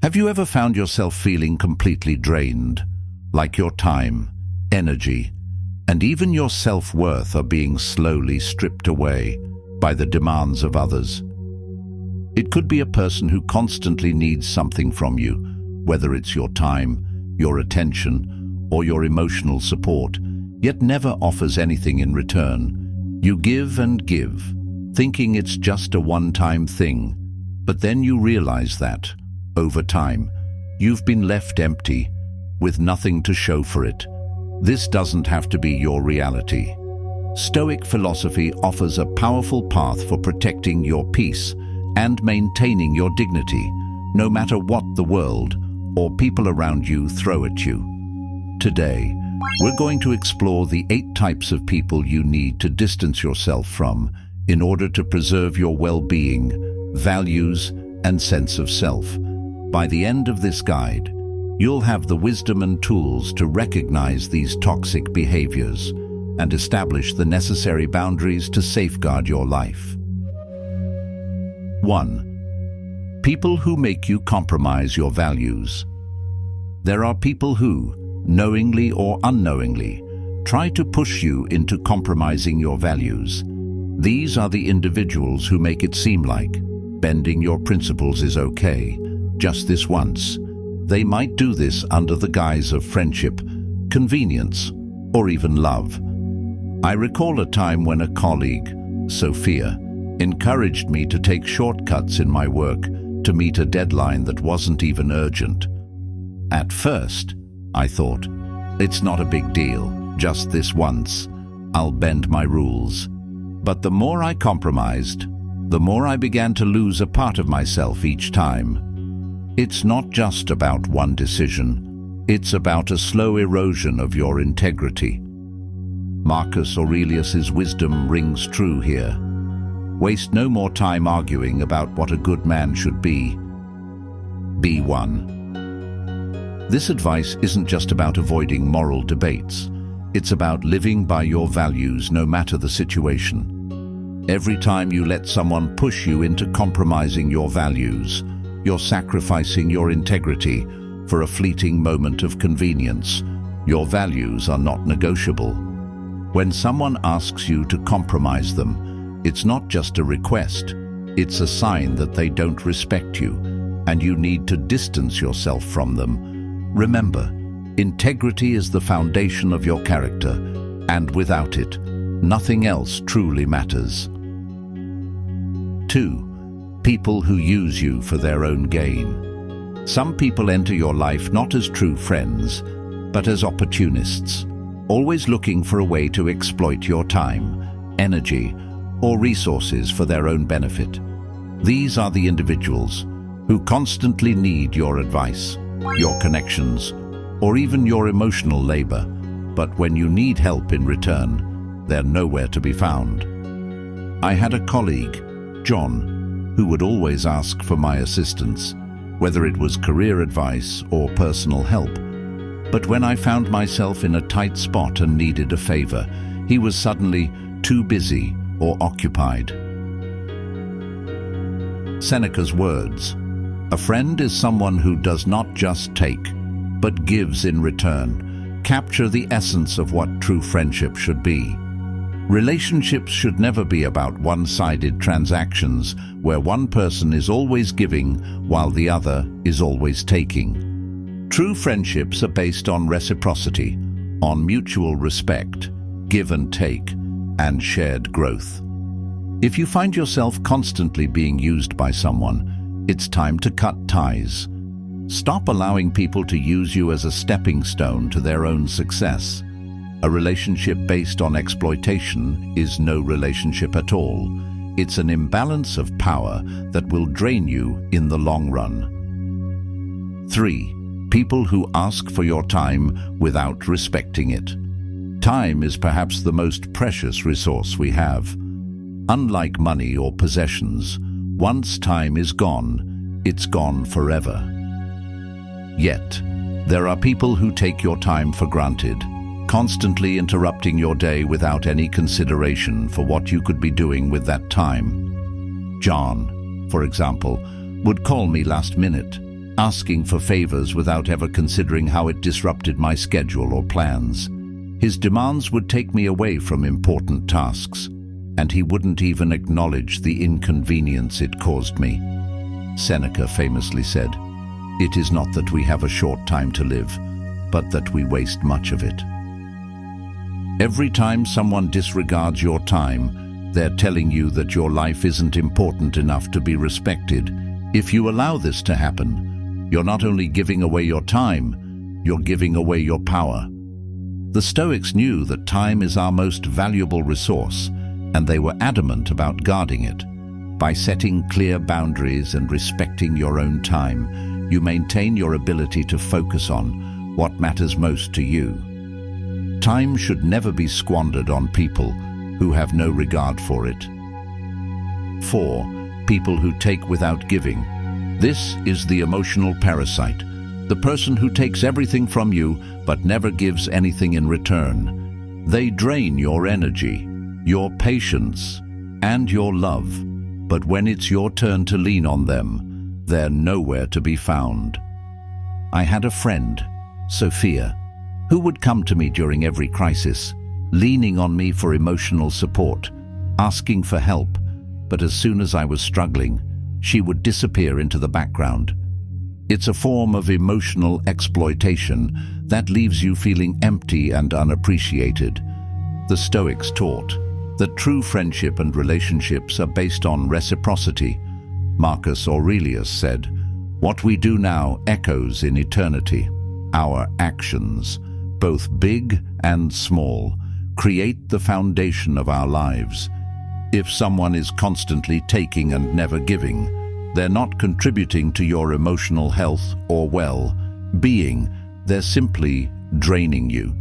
Have you ever found yourself feeling completely drained, like your time, energy, and even your self-worth are being slowly stripped away by the demands of others? It could be a person who constantly needs something from you, whether it's your time, your attention, or your emotional support, yet never offers anything in return. You give and give, thinking it's just a one-time thing, but then you realize that, over time, you've been left empty, with nothing to show for it. This doesn't have to be your reality. Stoic philosophy offers a powerful path for protecting your peace and maintaining your dignity, no matter what the world or people around you throw at you. Today, we're going to explore the 8 types of people you need to distance yourself from in order to preserve your well-being, values, and sense of self. By the end of this guide, you'll have the wisdom and tools to recognize these toxic behaviors and establish the necessary boundaries to safeguard your life. 1. People who make you compromise your values. There are people who, knowingly or unknowingly, try to push you into compromising your values. These are the individuals who make it seem like bending your principles is okay, just this once. They might do this under the guise of friendship, convenience, or even love. I recall a time when a colleague, Sophia, encouraged me to take shortcuts in my work to meet a deadline that wasn't even urgent. At first, I thought, it's not a big deal, just this once. I'll bend my rules. But the more I compromised, the more I began to lose a part of myself each time. It's not just about one decision. It's about a slow erosion of your integrity. Marcus Aurelius's wisdom rings true here. Waste no more time arguing about what a good man should be. Be one. This advice isn't just about avoiding moral debates. It's about living by your values no matter the situation. Every time you let someone push you into compromising your values, you're sacrificing your integrity for a fleeting moment of convenience. Your values are not negotiable. When someone asks you to compromise them, it's not just a request, it's a sign that they don't respect you, and you need to distance yourself from them. Remember, integrity is the foundation of your character, and without it, nothing else truly matters. 2. People who use you for their own gain. Some people enter your life not as true friends, but as opportunists, always looking for a way to exploit your time, energy, or resources for their own benefit. These are the individuals who constantly need your advice, your connections, or even your emotional labor, but when you need help in return, they're nowhere to be found. I had a colleague, John, who would always ask for my assistance, whether it was career advice or personal help. But when I found myself in a tight spot and needed a favor, he was suddenly too busy or occupied. Seneca's words, "A friend is someone who does not just take, but gives in return," capture the essence of what true friendship should be. Relationships should never be about one-sided transactions where one person is always giving while the other is always taking. True friendships are based on reciprocity, on mutual respect, give and take, and shared growth. If you find yourself constantly being used by someone, it's time to cut ties. Stop allowing people to use you as a stepping stone to their own success. A relationship based on exploitation is no relationship at all. It's an imbalance of power that will drain you in the long run. 3. People who ask for your time without respecting it. Time is perhaps the most precious resource we have. Unlike money or possessions, once time is gone, it's gone forever. Yet, there are people who take your time for granted, constantly interrupting your day without any consideration for what you could be doing with that time. John, for example, would call me last minute, asking for favors without ever considering how it disrupted my schedule or plans. His demands would take me away from important tasks, and he wouldn't even acknowledge the inconvenience it caused me. Seneca famously said, "It is not that we have a short time to live, but that we waste much of it." Every time someone disregards your time, they're telling you that your life isn't important enough to be respected. If you allow this to happen, you're not only giving away your time, you're giving away your power. The Stoics knew that time is our most valuable resource, and they were adamant about guarding it. By setting clear boundaries and respecting your own time, you maintain your ability to focus on what matters most to you. Time should never be squandered on people who have no regard for it. 4. People who take without giving. This is the emotional parasite, the person who takes everything from you but never gives anything in return. They drain your energy, your patience, and your love, but when it's your turn to lean on them, they're nowhere to be found. I had a friend, Sophia, who would come to me during every crisis, leaning on me for emotional support, asking for help, but as soon as I was struggling, she would disappear into the background. It's a form of emotional exploitation that leaves you feeling empty and unappreciated. The Stoics taught that true friendship and relationships are based on reciprocity. Marcus Aurelius said, "What we do now echoes in eternity." Our actions, both big and small, create the foundation of our lives. If someone is constantly taking and never giving, they're not contributing to your emotional health or well-being, they're simply draining you.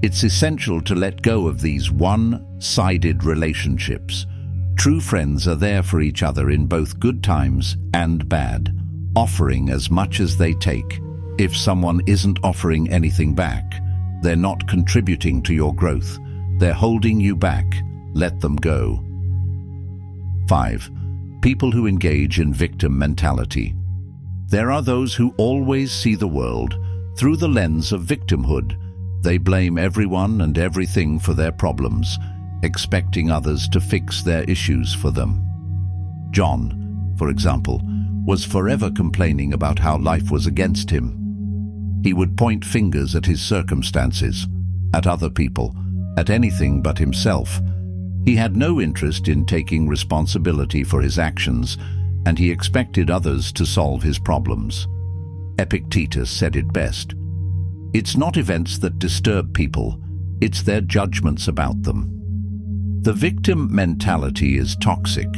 It's essential to let go of these one-sided relationships. True friends are there for each other in both good times and bad, offering as much as they take. If someone isn't offering anything back, they're not contributing to your growth. They're holding you back. Let them go. 5. People who engage in victim mentality. There are those who always see the world through the lens of victimhood. They blame everyone and everything for their problems, expecting others to fix their issues for them. John, for example, was forever complaining about how life was against him. He would point fingers at his circumstances, at other people, at anything but himself. He had no interest in taking responsibility for his actions, and he expected others to solve his problems. Epictetus said it best. It's not events that disturb people, it's their judgments about them. The victim mentality is toxic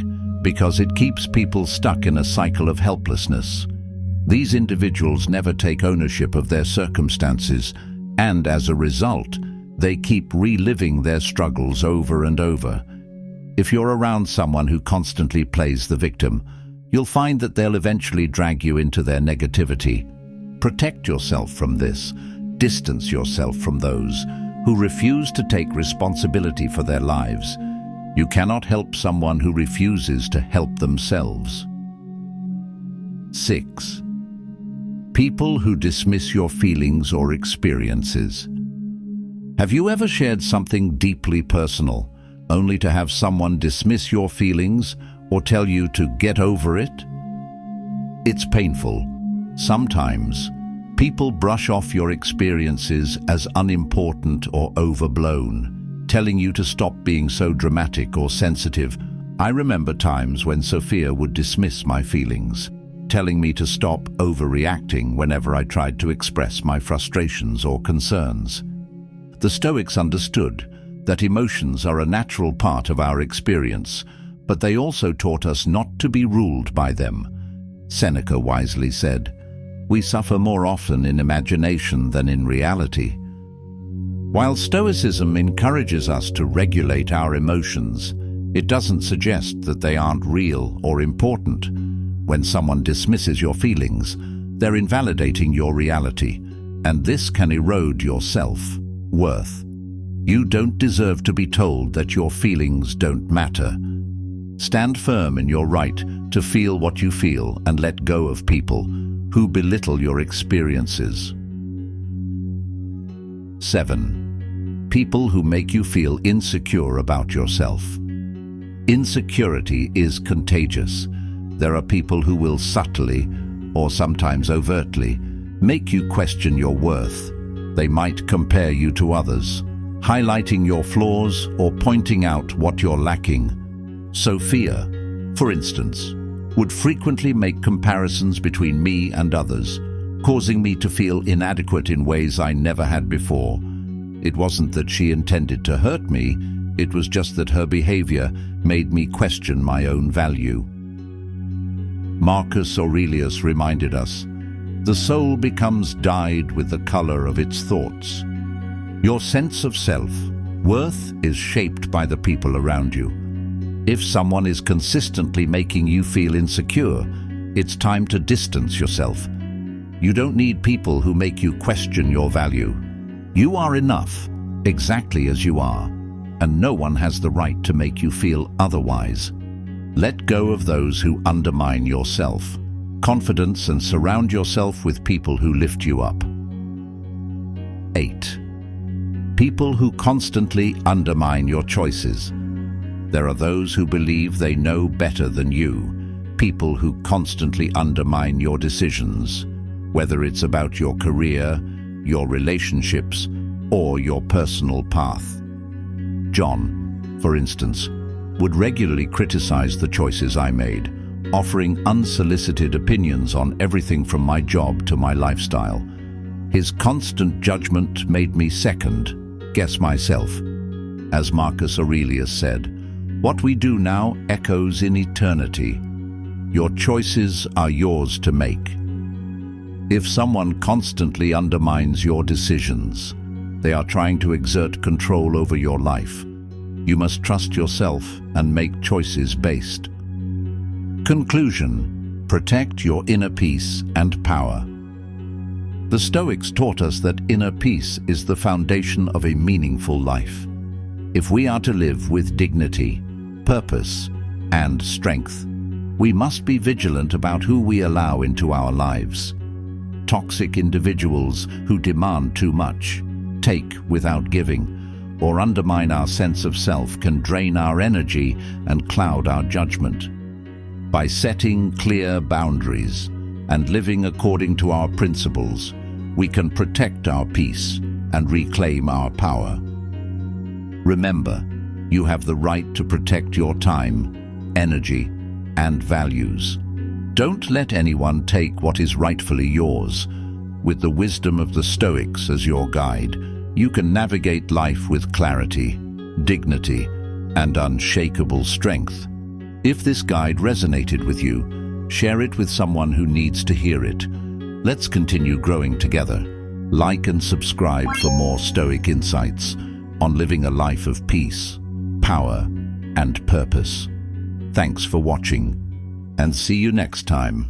because it keeps people stuck in a cycle of helplessness. These individuals never take ownership of their circumstances, and as a result, they keep reliving their struggles over and over. If you're around someone who constantly plays the victim, you'll find that they'll eventually drag you into their negativity. Protect yourself from this. Distance yourself from those who refuse to take responsibility for their lives. You cannot help someone who refuses to help themselves. 6. People who dismiss your feelings or experiences. Have you ever shared something deeply personal, only to have someone dismiss your feelings or tell you to get over it? It's painful. Sometimes, people brush off your experiences as unimportant or overblown, telling you to stop being so dramatic or sensitive. I remember times when Sophia would dismiss my feelings, telling me to stop overreacting whenever I tried to express my frustrations or concerns. The Stoics understood that emotions are a natural part of our experience, but they also taught us not to be ruled by them. Seneca wisely said, "We suffer more often in imagination than in reality." While Stoicism encourages us to regulate our emotions, it doesn't suggest that they aren't real or important. When someone dismisses your feelings, they're invalidating your reality, and this can erode your self-worth. You don't deserve to be told that your feelings don't matter. Stand firm in your right to feel what you feel and let go of people who belittle your experiences. 7. People who make you feel insecure about yourself. Insecurity is contagious. There are people who will subtly, or sometimes overtly, make you question your worth. They might compare you to others, highlighting your flaws or pointing out what you're lacking. Sophia, for instance, would frequently make comparisons between me and others, causing me to feel inadequate in ways I never had before. It wasn't that she intended to hurt me, it was just that her behavior made me question my own value. Marcus Aurelius reminded us, "The soul becomes dyed with the color of its thoughts." Your sense of self-worth is shaped by the people around you. If someone is consistently making you feel insecure, it's time to distance yourself. You don't need people who make you question your value. You are enough, exactly as you are, and no one has the right to make you feel otherwise. Let go of those who undermine your self-confidence and surround yourself with people who lift you up. 8. People who constantly undermine your choices. There are those who believe they know better than you, people who constantly undermine your decisions, whether it's about your career, your relationships, or your personal path. John, for instance, would regularly criticize the choices I made, offering unsolicited opinions on everything from my job to my lifestyle. His constant judgment made me second-guess myself. As Marcus Aurelius said, "What we do now echoes in eternity. Your choices are yours to make." If someone constantly undermines your decisions, they are trying to exert control over your life. You must trust yourself and make choices based. Conclusion: protect your inner peace and power. The Stoics taught us that inner peace is the foundation of a meaningful life. If we are to live with dignity, purpose, and strength, we must be vigilant about who we allow into our lives. Toxic individuals who demand too much, take without giving, or undermine our sense of self can drain our energy and cloud our judgment. By setting clear boundaries and living according to our principles, we can protect our peace and reclaim our power. Remember, you have the right to protect your time, energy, and values. Don't let anyone take what is rightfully yours. With the wisdom of the Stoics as your guide, you can navigate life with clarity, dignity, and unshakable strength. If this guide resonated with you, share it with someone who needs to hear it. Let's continue growing together. Like and subscribe for more Stoic insights on living a life of peace, power, and purpose. Thanks for watching, and see you next time.